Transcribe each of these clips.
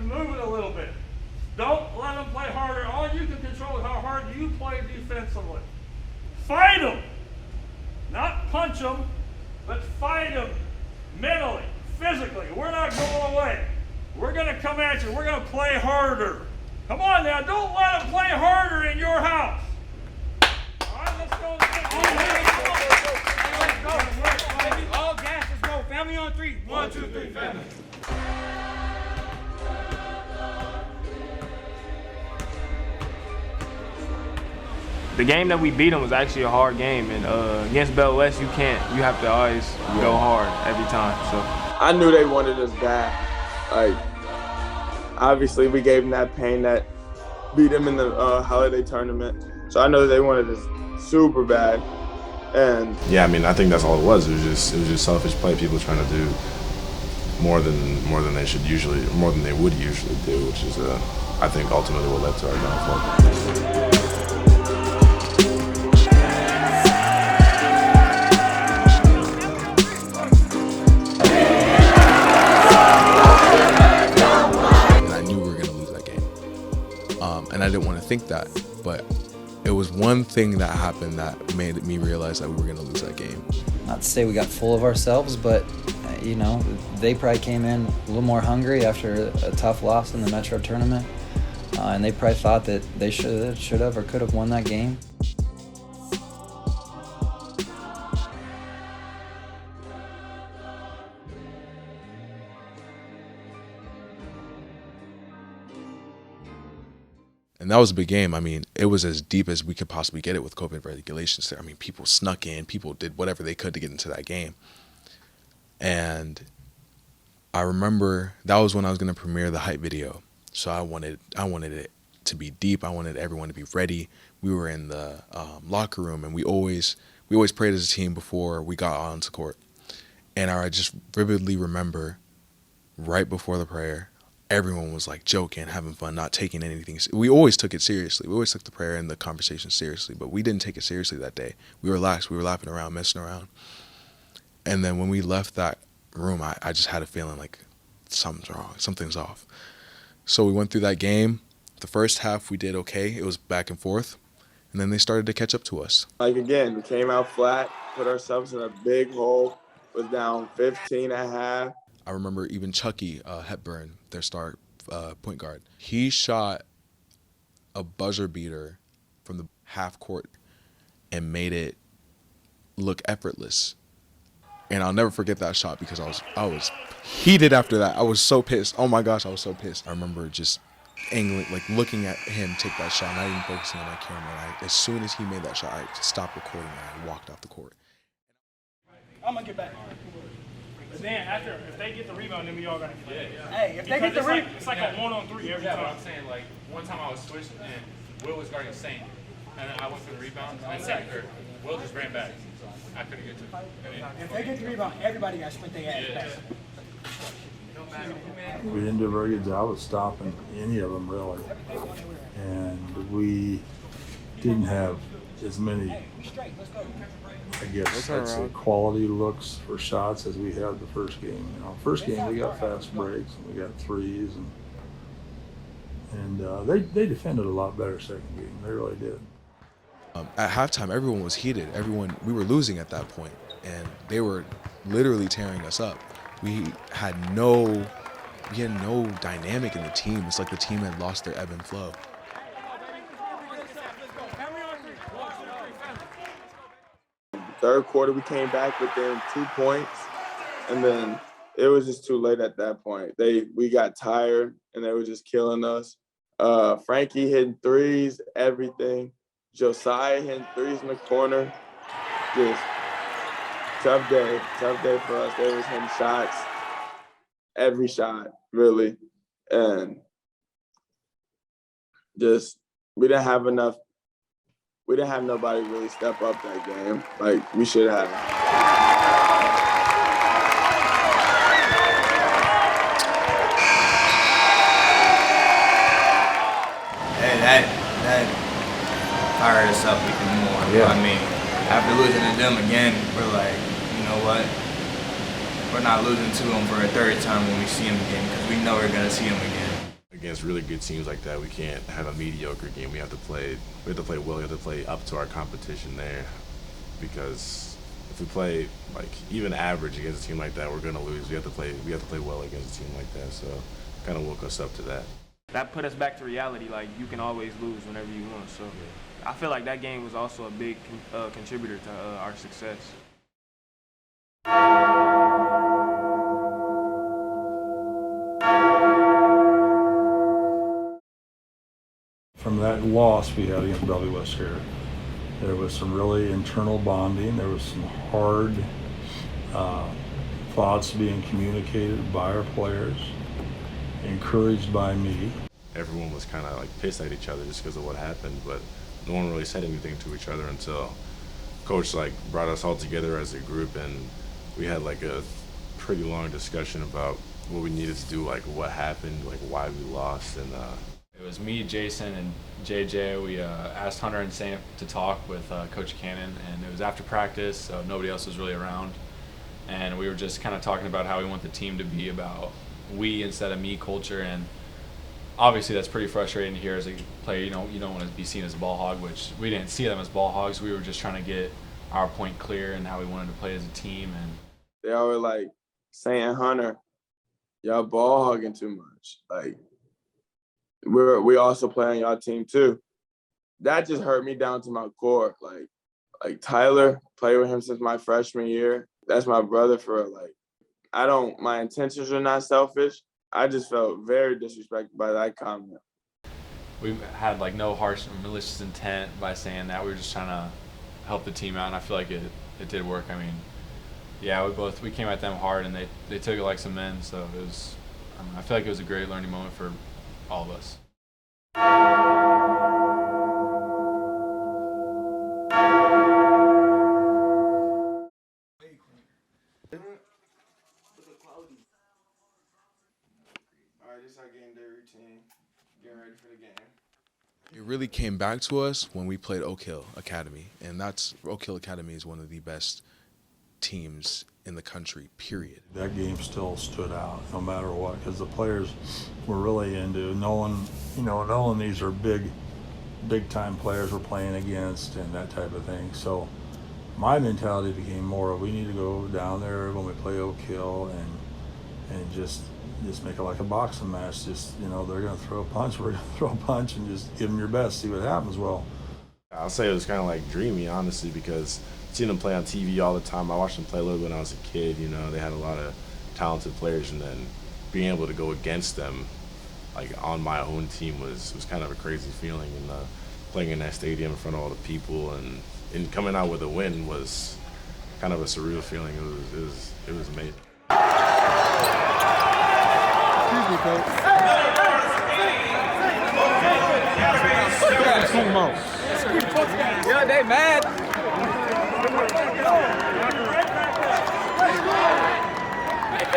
and move it a little bit. Don't let them play harder. All you can control is how hard you play defensively. Fight them. Not punch them, but fight them mentally, physically. We're not going away. We're going to come at you. We're going to play harder. Come on now. Don't let them play harder in your house. All right, let's go. All gas, let's go. Family on three. 1, 2, 3, family. The game that we beat them was actually a hard game, and against Bell West, you have to always go hard every time. So I knew they wanted us bad. Like, obviously, we gave them that pain that beat them in the holiday tournament. So I know they wanted us super bad. And yeah, I mean, I think that's all it was. It was just selfish play. People trying to do more than they should usually, more than they would usually do, which is, I think, ultimately what led to our downfall. And I didn't want to think that, but it was one thing that happened that made me realize that we were going to lose that game. Not to say we got full of ourselves, but you know, they probably came in a little more hungry after a tough loss in the Metro tournament, and they probably thought that they should have or could have won that game. And that was a big game. I mean, it was as deep as we could possibly get it with COVID regulations there. I mean, people snuck in, people did whatever they could to get into that game. And I remember that was when I was going to premiere the hype video. So I wanted it to be deep. I wanted everyone to be ready. We were in the locker room, and we always prayed as a team before we got onto court. And I just vividly remember right before the prayer, everyone was like joking, having fun, not taking anything. We always took it seriously. We always took the prayer and the conversation seriously, but we didn't take it seriously that day. We relaxed. We were laughing around, messing around. And then when we left that room, I just had a feeling like something's wrong, something's off. So we went through that game. The first half we did okay. It was back and forth. And then they started to catch up to us. like, again, we came out flat, put ourselves in a big hole, was down 15 and a half. I remember even Chucky Hepburn, their star point guard. He shot a buzzer beater from the half court and made it look effortless. And I'll never forget that shot because I was heated after that. I was so pissed. Oh my gosh, I was so pissed. I remember just angling, like looking at him take that shot, not even focusing on my camera. As soon as he made that shot, I stopped recording and I walked off the court. I'm going to get back. But then if they get the rebound, then we all got to get it. Hey, if they get the rebound. It's like a 1-on-3 every time. But I'm saying, like, one time I was switched and Will was guarding Saint. And then I went for the rebound, and then second third, Will just ran back. I couldn't get to it. If they get the rebound, everybody got to sprint their ass back. We didn't do a very good job of stopping any of them, really. And we didn't have as many, I guess I'd say, quality looks for shots as we had the first game. You know, first game we got fast breaks and we got threes, and they defended a lot better second game. They really did. At halftime, everyone was heated. We were losing at that point, and they were literally tearing us up. We had no dynamic in the team. It's like the team had lost their ebb and flow. Third quarter, we came back within 2 points, and then it was just too late at that point. We got tired, and they were just killing us. Frankie hitting threes, everything. Josiah hitting threes in the corner. Just tough day for us. They was hitting shots, every shot, really. And just, we didn't have nobody really step up that game like we should have. Hey, that fired us up even more. Yeah. I mean, after losing to them again, we're like, you know what? We're not losing to them for a third time when we see them again because we know we're going to see them again. against really good teams like that, we can't have a mediocre game. We have to play well. We have to play up to our competition there, because if we play like even average against a team like that, we're gonna lose. We have to play well against a team like that. So kind of woke us up to that. That put us back to reality. Like, you can always lose whenever you want. So I feel like that game was also a big contributor to our success. From that loss we had against Bellevue West here, there was some really internal bonding. There was some hard thoughts being communicated by our players, encouraged by me. Everyone was kind of like pissed at each other just because of what happened, but no one really said anything to each other until Coach like brought us all together as a group, and we had like a pretty long discussion about what we needed to do, like what happened, like why we lost, and It was me, Jason, and JJ. We asked Hunter and Sam to talk with Coach Cannon, and it was after practice, so nobody else was really around. And we were just kind of talking about how we want the team to be about we instead of me culture. And obviously that's pretty frustrating to hear as a player. You don't want to be seen as a ball hog, which we didn't see them as ball hogs. We were just trying to get our point clear and how we wanted to play as a team. And They always like saying, Hunter, y'all ball hogging too much. Like, we also play on y'all team too. That just hurt me down to my core. Like Tyler, played with him since my freshman year. That's my brother for real. Like, my intentions are not selfish. I just felt very disrespected by that comment. we had like no harsh or malicious intent by saying that. We were just trying to help the team out, and I feel like it did work. I mean, yeah, we came at them hard, and they took it like some men. So it was, I feel like it was a great learning moment for all of us. All right, this is our game day routine. Getting ready for the game. It really came back to us when we played Oak Hill Academy, and Oak Hill Academy is one of the best teams in the country, period. That game still stood out no matter what, because the players were really into knowing these are big time players we're playing against and that type of thing. So my mentality became more of we need to go down there when we play Oak Hill and just make it like a boxing match. Just, they're going to throw a punch, we're going to throw a punch, and just give them your best, see what happens. Well, I'll say it was kind of like dreamy, honestly, because seeing them play on TV all the time. I watched them play a little bit when I was a kid. They had a lot of talented players, and then being able to go against them, like on my own team, was kind of a crazy feeling. And playing in that stadium in front of all the people and coming out with a win was kind of a surreal feeling. It was amazing. Excuse me, coach. Yeah, they mad.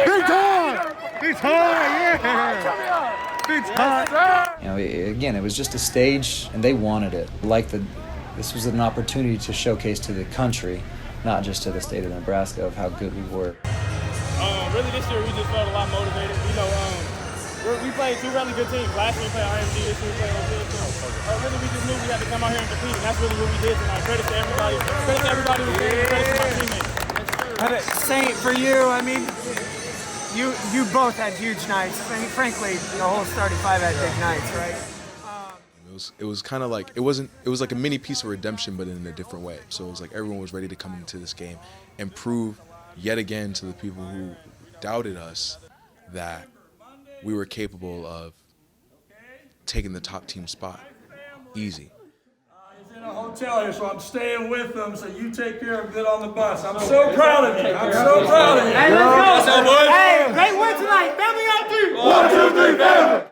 Big time! Big time, yeah! Big time! Again, it was just a stage, and they wanted it. This was an opportunity to showcase to the country, not just to the state of Nebraska, of how good we were. Really, this year we just felt a lot motivated. We played two really good teams. Last year we played IMG, this year we played Oak Hill. Really, we just knew we had to come out here and compete, and that's really what we did tonight. Credit to everybody. Credit to everybody who came. Credit to my teammates. Saint, for you, I mean, you both had huge nights. I mean, frankly, the whole starting five had big nights, right? It was kind of like, it was like a mini piece of redemption, but in a different way. So it was like everyone was ready to come into this game and prove yet again to the people who doubted us that we were capable of taking the top team spot. Easy. He's in a hotel here, so I'm staying with him, so you take care of it on the bus. I'm so proud of you. I'm so proud of you. Hey, let's go. Hey, great win tonight. Family on three. 1, 2, 3, family.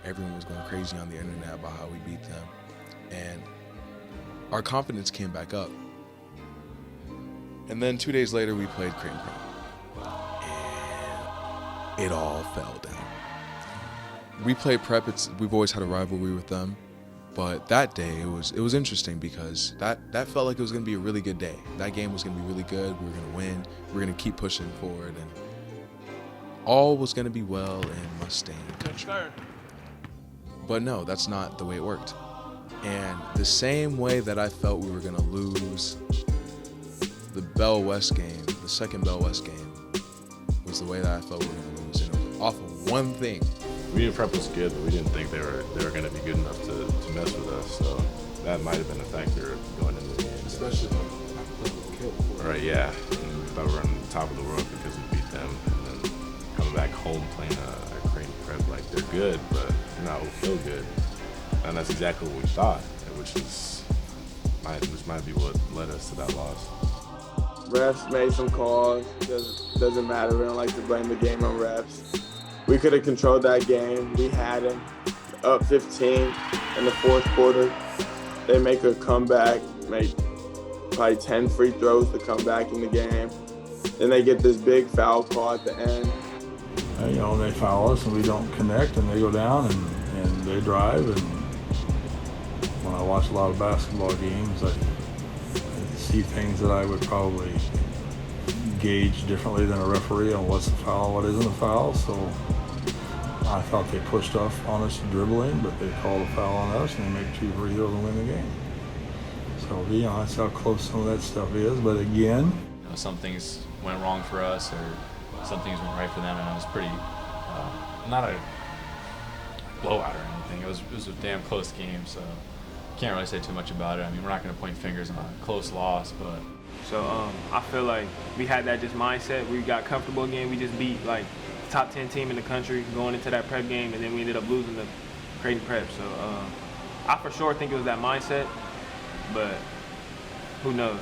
Everyone was going crazy on the internet about how we beat them. And our confidence came back up. And then 2 days later, we played Creighton Prep. And it all fell down. We played Prep. We've always had a rivalry with them. But that day, it was interesting because that felt like it was going to be a really good day. That game was going to be really good. We were going to win. We were going to keep pushing forward, and all was going to be well in Mustang country. But no, that's not the way it worked. And the same way that I felt we were going to lose the Bell West game, the second Bell West game, was the way that I felt we were going to lose. And it was off of one thing. Union Prep was good, but we didn't think they were going to be good enough to mess with us. So that might have been a factor going into the game. Especially right, yeah. And we thought we were on the top of the world because we beat them. And then coming back home playing a Creighton Prep, like they're good, but they're not feel good. And that's exactly what we thought, which might be what led us to that loss. Refs made some calls. Doesn't matter. We don't like to blame the game on refs. We could have controlled that game. We had him up 15 in the fourth quarter. They make a comeback, make probably 10 free throws to come back in the game. Then they get this big foul call at the end. You know, they foul us and we don't connect, and they go down and they drive. And when I watch a lot of basketball games, I see things that I would probably gauge differently than a referee on what's a foul and what isn't a foul. So I thought they pushed off on us dribbling, but they called a foul on us and they make 2 free throws and win the game. So, you know, that's how close some of that stuff is. But again, you know, some things went wrong for us, or some things went right for them, and it was pretty not a blowout or anything. It was a damn close game, so can't really say too much about it. I mean, we're not going to point fingers on a close loss, but. So I feel like we had that just mindset. We got comfortable again. We just beat like the top 10 team in the country going into that prep game, and then we ended up losing the Creighton Prep. So I for sure think it was that mindset, but who knows?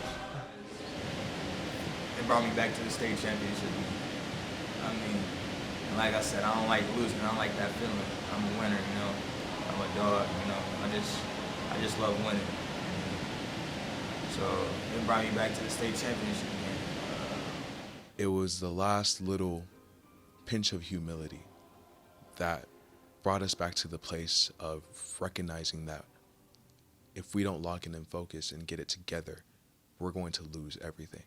It brought me back to the state championship. I mean, like I said, I don't like losing. I don't like that feeling. I'm a winner, you know. I'm a dog, you know. I just love winning. So it brought me back to the state championship game. It was the last little pinch of humility that brought us back to the place of recognizing that if we don't lock in and focus and get it together, we're going to lose everything.